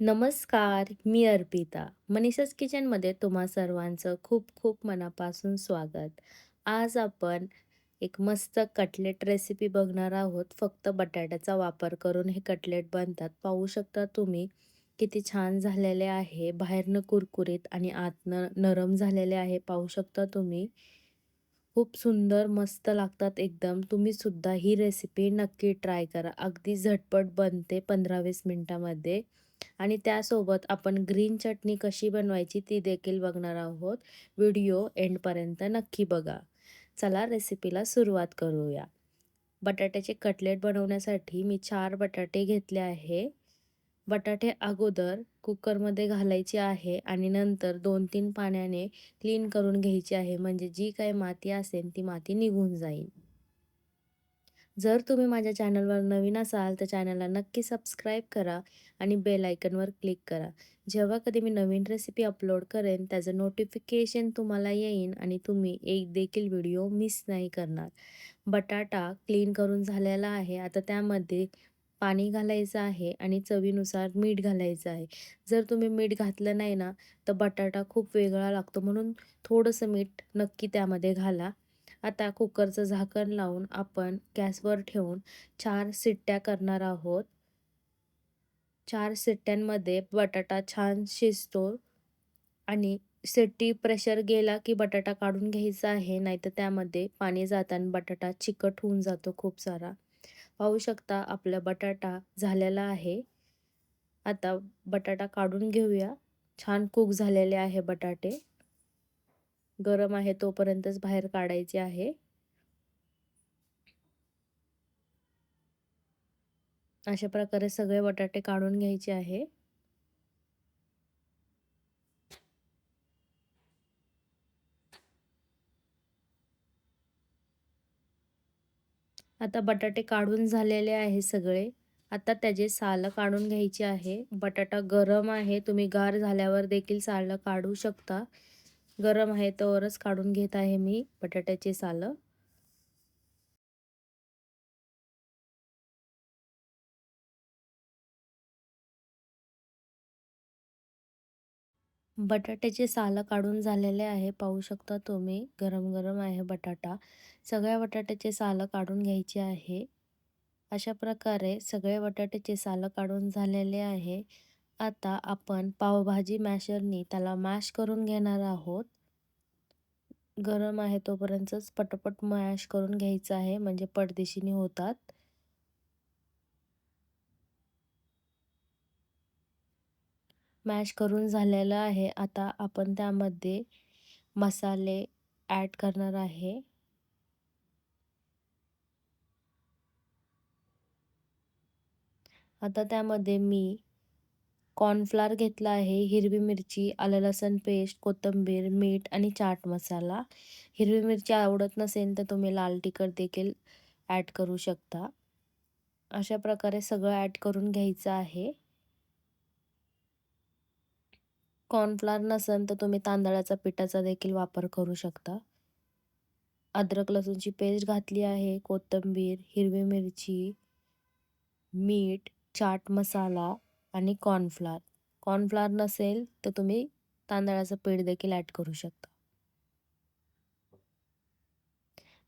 नमस्कार, मी अर्पिता. मनीषाज किचनमध्ये तुम्हा सर्वांचं खूप खूप मनापासून स्वागत. आज आपण एक मस्त कटलेट रेसिपी बघणार आहोत. फक्त बटाट्याचा वापर करून हे कटलेट बनतात. पाहू शकता तुम्ही किती छान झालेले आहे. बाहेरनं कुरकुरीत आणि आतनं नरम झालेले आहे. पाहू शकता तुम्ही. खूप सुंदर मस्त लागतात एकदम. तुम्ही सुद्धा ही रेसिपी नक्की ट्राय करा. अगदी झटपट बनते 15-20 मिनिटामध्ये. आणि त्यासोबत आपण ग्रीन चटणी कशी बनवायची ती देखील बघणार आहोत. व्हिडिओ एंडपर्यंत नक्की बघा. चला रेसिपीला सुरुवात करूया. बटाट्याचे कटलेट बनवण्यासाठी मी 4 बटाटे घेतले आहे. बटाटे अगोदर कुकरमध्ये घालायचे आहे आणि नंतर 2-3 पाण्याने क्लीन करून घ्यायची आहे, म्हणजे जी काही माती असेल ती माती निघून जाईल. जर तुम्ही माझ्या चॅनलवर नवीन असाल तर चॅनलला नक्की सबस्क्राईब करा आणि बेल आयकनवर क्लिक करा. जेव्हा कधी मी नवीन रेसिपी अपलोड करेन त्याचं नोटिफिकेशन तुम्हाला येईन आणि तुम्ही एक देखील व्हिडिओ मिस नाही करणार. बटाटा क्लीन करून झालेला आहे. आता त्यामध्ये पाणी घालायचं आहे आणि चवीनुसार मीठ घालायचं आहे. जर तुम्ही मीठ घातलं नाही ना तर बटाटा खूप वेगळा लागतो, म्हणून थोडंसं मीठ नक्की त्यामध्ये घाला. आता कुकरचं झाकण लावून आपण गॅसवर ठेवून 4 शिट्ट्या करणार आहोत. 4 शिट्ट्यांमध्ये बटाटा छान शिजतो आणि शिट्टी प्रेशर गेला की बटाटा काढून घ्यायचा आहे, नाहीतर त्यामध्ये पाणी जाताना बटाटा चिकट होऊन जातो खूप सारा. पाहू शकता आपला बटाटा झालेला आहे. आता बटाटा काढून घेऊया. छान कुक झालेले आहे बटाटे. गरम आहे तोपर्यंतच बाहेर काढायचे आहे. अशा प्रकारे सगळे बटाटे काढून घ्यायचे आहे. आता बटाटे काढून झालेले आहे सगळे. आता त्याचे सालं काढून घ्यायची आहे. बटाटा गरम आहे. तुम्ही गार झाल्यावर देखील सालं काढू शकता. गरम आहे तोवरच काढून घेत आहे मी बटाट्याची सालं. बटाट्याचे सालं काढून झालेले आहे. पाहू शकता तुम्ही. गरम गरम आहे बटाटा. सगळ्या बटाट्याचे सालं काढून घ्यायची आहे. अशा प्रकारे सगळे बटाट्याचे सालं काढून झालेले आहे. आता आपण पावभाजी मॅशरनी त्याला मॅश करून घेणार आहोत. गरम आहे तोपर्यंतच पटपट मॅश करून घ्यायचं आहे, म्हणजे पटदिशीने होतात. मॅश करून झालेलं आहे. आता आपण त्यामध्ये मसाले ॲड करणार आहे. आता त्यामध्ये मी कॉर्नफ्लोअर घेतला आहे, हिरवी मिरची, आलं लसूण पेस्ट, कोथिंबीर, मीठ आणि चाट मसाला. हिरवी मिरची आवडत नसेल तर तुम्ही लाल तिखट देखील ॲड करू शकता. अशा प्रकारे सगळं ॲड करून घ्यायचं आहे. कॉर्नफ्लोअर नसेल तर तुम्ही तांदळाच्या पिठाचा देखील वापर करू शकता. अद्रक लसूणची पेस्ट घातली आहे, कोथिंबीर, हिरवी मिरची, मीठ, चाट मसाला आणि कॉर्नफ्लोअर. कॉर्नफ्लोअर नसेल तर तुम्ही तांदळाचं पीठ देखील ॲड करू शकता.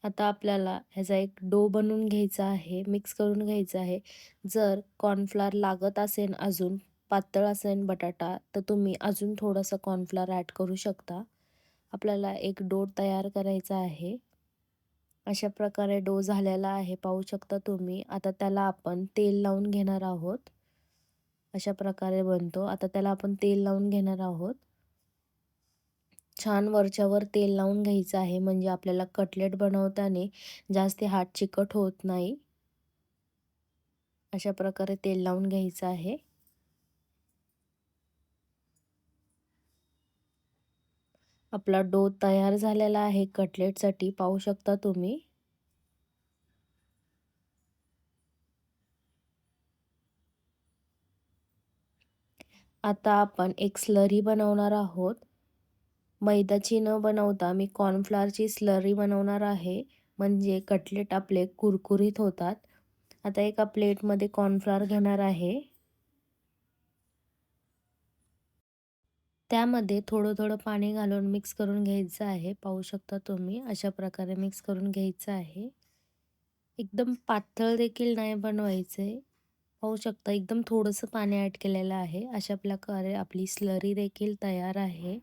आता आपल्याला ह्याचा एक डो बनवून घ्यायचा आहे, मिक्स करून घ्यायचा आहे. जर कॉर्नफ्लोअर लागत असेल अजून पातळ असेल बटाटा तर तुम्ही अजून थोडंसं कॉर्नफ्लोअर ॲड करू शकता. आपल्याला एक डो तयार करायचा आहे. अशा प्रकारे डो झालेला आहे, पाहू शकता तुम्ही. आता त्याला आपण तेल लावून घेणार आहोत. अशा प्रकारे बनतो. आता त्याला आपण तेल लावून घेणार आहोत. छान वरच्यावर तेल लावून घ्यायचं आहे, म्हणजे आपल्याला कटलेट बनवताना जास्त हात चिकट होत नाही. अशा प्रकारे तेल लावून घ्यायचं आहे. आपला डो तयार झालेला आहे कटलेटसाठी, पाहू शकता तुम्ही. आता आपण एक स्लरी बनवणार आहोत. मैद्याची न बनवता मी कॉर्नफ्लॉवरची स्लरी बनवणार आहे, म्हणजे कटलेट आपले कुरकुरीत होतात. आता एका प्लेटमध्ये कॉर्नफ्लॉवर घेणार आहे. त्यामध्ये थोडं-थोडं पाणी घालून मिक्स करून घ्यायचं आहे. पाहू शकता तुम्ही अशा प्रकारे मिक्स करून घ्यायचं आहे. एकदम पातळ देखील नाही बनवायचे. पाहू शकता एकदम थोडंसं पाणी ॲड केलेलं आहे. अशा प्रकारे आपली स्लरी देखील तयार आहे.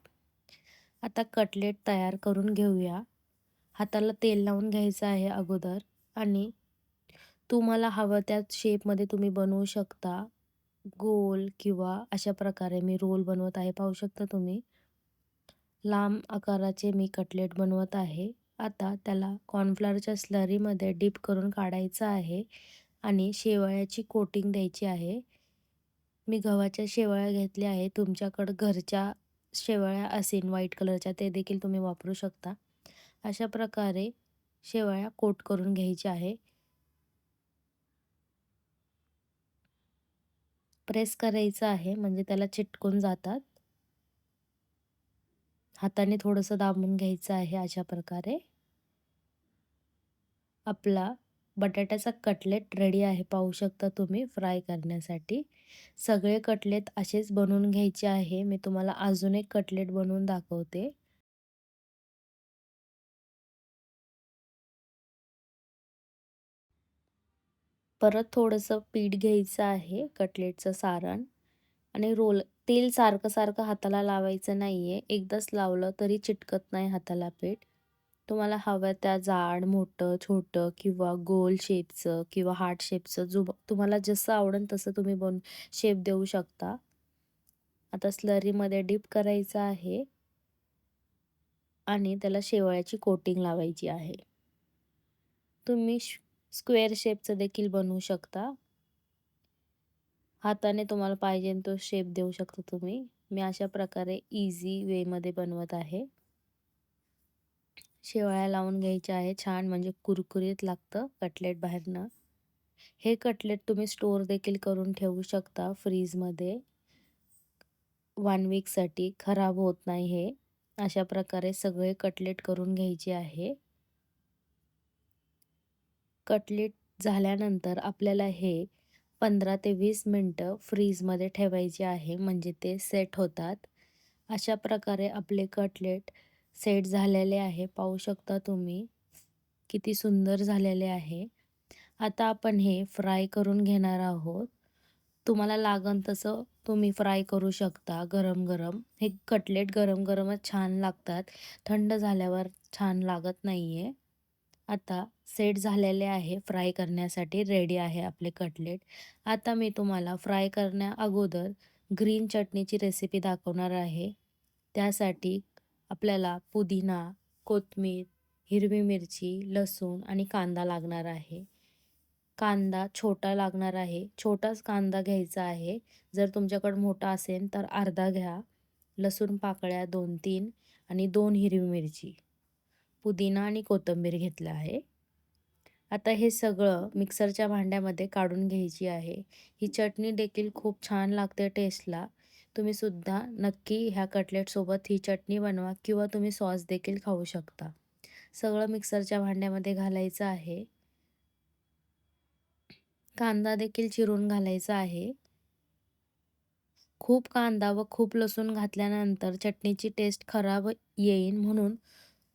आता कटलेट तयार करून घेऊया. हाताला तेल लावून घ्यायचं आहे अगोदर आणि तुम्हाला हवं त्या शेपमध्ये तुम्ही बनवू शकता. गोल किंवा अशा प्रकारे मी रोल बनवत आहे. पाहू शकता तुम्ही. लांब आकाराचे मी कटलेट बनवत आहे. आता त्याला कॉर्नफ्लॉवरच्या स्लरीमध्ये डिप करून काढायचं आहे आणि शेवयाची कोटिंग द्यायची आहे. मी गव्हाच्या शेवया घेतल्या आहे. तुमच्याकडं घरच्या शेवया असेल व्हाईट कलरच्या ते देखील तुम्ही वापरू शकता. अशा प्रकारे शेवया कोट करून घ्यायची आहे. प्रेस करायचं आहे म्हणजे त्याला चिटकून जातात. हाताने थोडंसं दाबून घ्यायचं आहे अशा प्रकारे. आपला बटाट्याचा कटलेट रेडी आहे. पाहू शकता तुम्ही फ्राय करण्यासाठी. सगळे कटलेट असेच बनवून घ्यायचे आहे. मी तुम्हाला अजून एक कटलेट बनवून दाखवते. परत थोडंसं पीठ घ्यायचं आहे कटलेटचं सारण आणि रोल तेल सारखं-सारखं हाताला लावायचं नाहीये. एकदाच लावलं तरी चिटकत नाही हाताला पीठ. तुम्हाला हवं त्या जाड, मोठं, छोटं किंवा गोल शेपचं किंवा हार्ट शेपचं जो तुम्हाला जसं आवडेल तसं तुम्ही शेप देऊ शकता. आता स्लरीमध्ये डिप करायचं आहे आणि त्याला शेवयाची कोटिंग लावायची आहे. तुम्ही स्क्वेअर शेपचं देखील बनवू शकता. हाताने तुम्हाला पाहिजे तो शेप देऊ शकता तुम्ही. मी अशा प्रकारे इझी वेमध्ये बनवत आहे. शेवया लावून घ्यायच्या आहे छान म्हणजे कुरकुरीत लागतं कटलेट बाहेरनं. हे कटलेट तुम्ही स्टोअर देखील करून ठेवू शकता फ्रीजमध्ये 1 वीकसाठी खराब होत नाही हे. अशा प्रकारे सगळे कटलेट करून घ्यायचे आहे. कटलेट झाल्यानंतर आपल्याला हे 15 ते 20 मिनटं फ्रीजमध्ये ठेवायचे आहे म्हणजे ते सेट होतात. अशा प्रकारे आपले कटलेट सेट झालेले आहे. पाहू शकता तुम्ही किती सुंदर झालेले आहे. आता आपण हे फ्राय करून घेणार आहोत. तुम्हाला लागन तसं तुम्ही फ्राय करू शकता गरम-गरम. हे कटलेट गरम-गरमच छान लागतात. थंड झाल्यावर छान लागत नाहीये. आता सेट झालेले आहे फ्राय करण्यासाठी रेडी आहे आपले कटलेट. आता मी तुम्हाला फ्राय करण्या अगोदर ग्रीन चटणीची रेसिपी दाखवणार आहे. त्यासाठी आपल्याला पुदिना, कोथिंबीर, हिरवी मिरची, लसूण आणि कांदा लागणार आहे. कांदा छोटा लागणार आहे. छोटाच कांदा घ्यायचा आहे. जर तुमच्याकडे मोठा असेल तर अर्धा घ्या. लसूण पाकळ्या 2-3 आणि 2 हिरवी मिरची. पुदिना आणि कोथिंबीर घेतलं आहे. आता हे सगळं मिक्सरच्या भांड्यामध्ये काढून घ्यायची आहे. ही चटणी देखील खूप छान लागते टेस्टला. तुम्ही सुद्धा नक्की ह्या कटलेटसोबत ही चटणी बनवा किंवा तुम्ही सॉस देखील खाऊ शकता. सगळं मिक्सरच्या भांड्यामध्ये घालायचं आहे. कांदा देखील चिरून घालायचा आहे. खूप कांदा व खूप लसूण घातल्यानंतर चटणीची टेस्ट खराब येईल म्हणून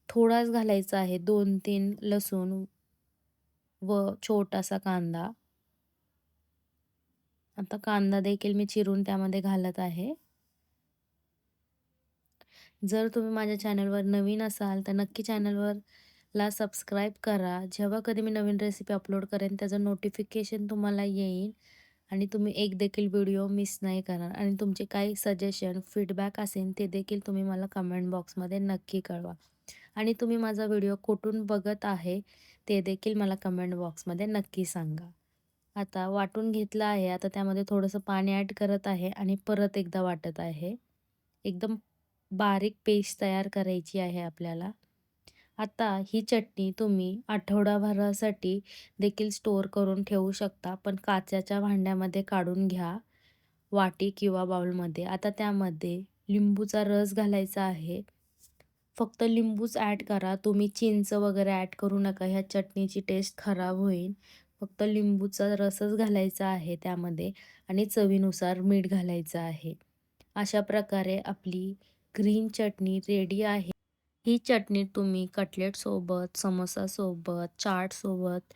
थोडाच घालायचा आहे. 2-3 लसूण व छोटासा कांदा. आता कांदा देखील मी चिरून त्यामध्ये घालत आहे. जर तुम्ही माझ्या चॅनलवर नवीन असाल तर नक्की चॅनलला सबस्क्राईब करा. जेव्हा कधी मी नवीन रेसिपी अपलोड करेन त्याचं नोटिफिकेशन तुम्हाला येईल आणि तुम्ही एक देखील व्हिडिओ मिस नाही करणार आणि तुमचे काही सजेशन, फीडबॅक असेल ते देखील तुम्ही मला कमेंट बॉक्समध्ये नक्की कळवा. आणि तुम्ही माझा व्हिडिओ कुठून बघत आहे ते देखील मला कमेंट बॉक्समध्ये नक्की सांगा. आता वाटून घेतलं आहे. आता त्यामध्ये थोडंसं पाणी ॲड करत आहे आणि परत एकदा वाटत आहे. एकदम बारीक पेस्ट तयार करायची आहे आपल्याला. आता ही चटणी तुम्ही आठवडाभरासाठी देखील स्टोअर करून ठेवू शकता. पण काचेच्या भांड्यामध्ये काढून घ्या, वाटी किंवा बाउलमध्ये. आता त्यामध्ये लिंबूचा रस घालायचा आहे. फक्त लिंबूच ॲड करा. तुम्ही चिंच वगैरे ॲड करू नका. ह्या चटणीची टेस्ट खराब होईल. फक्त लिंबूचा रसच घालायचा आहे त्यामध्ये आणि चवीनुसार मीठ घालायचं आहे. अशा प्रकारे आपली ग्रीन चटणी रेडी आहे. ही चटणी तुम्ही कटलेटसोबत, समोसासोबत, चाटसोबत,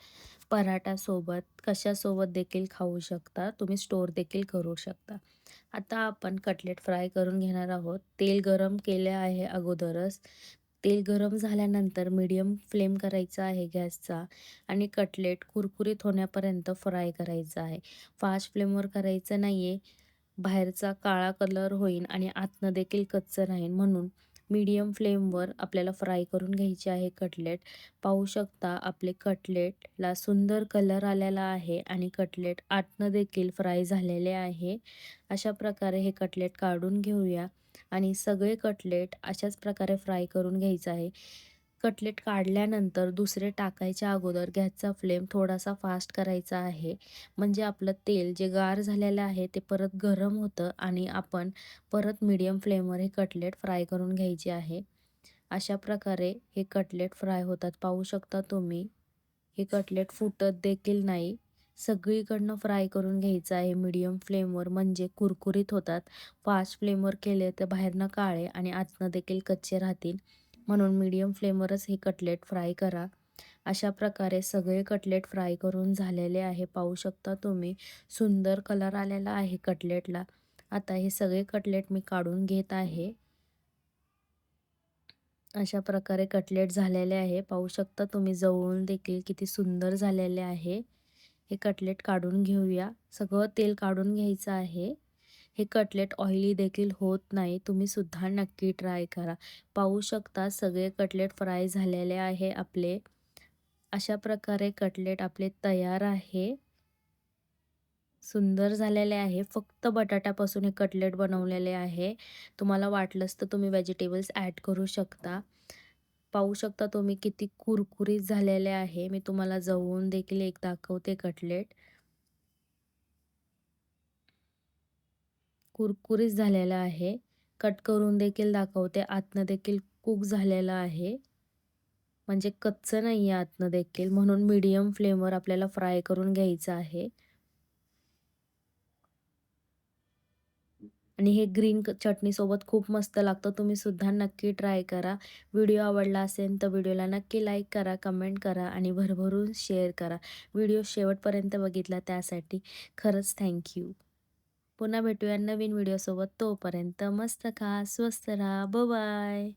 पराठासोबत, कशासोबत देखील खाऊ शकता. तुम्ही स्टोअर देखील करू शकता. आता आपण कटलेट फ्राय करून घेणार आहोत. तेल गरम केले आहे अगोदरच. तेल गरम झाल्यानंतर मीडियम फ्लेम करायचा आहे गॅसचा आणि कटलेट कुरकुरीत होण्यापर्यंत फ्राय करायचा आहे. फास्ट फ्लेमवर करायचं नाही आहे. बाहेरचा काळा कलर होईल आणि आतनं देखील कच्चं राहील, म्हणून मीडियम फ्लेमवर आपल्याला फ्राय करून घ्यायचे आहे कटलेट. पाहू शकता आपले कटलेटला सुंदर कलर आलेला आहे आणि कटलेट आतनं देखील फ्राय झालेले आहे. अशा प्रकारे हे कटलेट काढून घेऊया आणि सगळे कटलेट अशाच प्रकारे फ्राय करून घ्यायचं आहे. कटलेट काढल्यानंतर दुसरे टाकायच्या अगोदर गॅसचा फ्लेम थोडासा फास्ट करायचा आहे. म्हणजे आपलं तेल जे गार झालेलं आहे ते परत गरम होतं आणि आपण परत मीडियम फ्लेमवर हे कटलेट फ्राय करून घ्यायचे आहे. अशा प्रकारे हे कटलेट फ्राय होतात. पाहू शकता तुम्ही. हे कटलेट फुटत देखील नाही. सगळीकडनं फ्राय करून घ्यायचं आहे मीडियम फ्लेमवर, म्हणजे कुरकुरीत होतात. फास्ट फ्लेमवर केले तर बाहेरनं काळे आणि आतनं देखील कच्चे राहतील. म्हणून मीडियम फ्लेमवरच हे कटलेट फ्राय करा. अशा प्रकारे सगळे कटलेट फ्राय करून झालेले आहे. पाहू शकता तुम्ही. सुंदर कलर आलेला आहे कटलेटला. आता हे सगळे कटलेट मी काढून घेत आहे. अशा प्रकारे कटलेट झालेले आहे. पाहू शकता तुम्ही जवळून देखील किती सुंदर झालेले आहे. हे कटलेट काढून घेऊया. सगळं तेल काढून घ्यायचं आहे. हे कटलेट ऑइली देखील होत नाही. तुम्ही सुद्धा नक्की ट्राय करा. पाहू शकता सगळे कटलेट फ्राय झालेले आहे आपले. अशा प्रकारे कटलेट आपले तयार आहे. सुंदर झालेले आहे. फक्त बटाट्यापासून हे कटलेट बनवलेले आहे. तुम्हाला वाटलंच तर तुम्ही व्हेजिटेबल्स ॲड करू शकता. पाहू शकता तुम्ही किती कुरकुरीत झालेले आहे. मी तुम्हाला जवळून देखील एक दाखवते कटलेट. कुरकुरीत झालेला आहे. कट करून देखील दाखवते. आतनं देखील कुक झालेलं आहे. म्हणजे कच्चं नाही आहे आतनं देखील. म्हणून मीडियम फ्लेमवर आपल्याला फ्राय करून घ्यायचं आहे. आणि हे ग्रीन चटणीसोबत खूप मस्त लागतं. तुम्ही सुद्धा नक्की ट्राय करा. व्हिडिओ आवडला असेल तर व्हिडिओला नक्की लाईक करा, कमेंट करा आणि भरभरून शेअर करा. व्हिडिओ शेवटपर्यंत बघितला त्यासाठी खरंच थँक यू. पुन्हा भेटूया नवीन व्हिडिओसोबत. तोपर्यंत मस्त खा, स्वस्त राहा. बाय.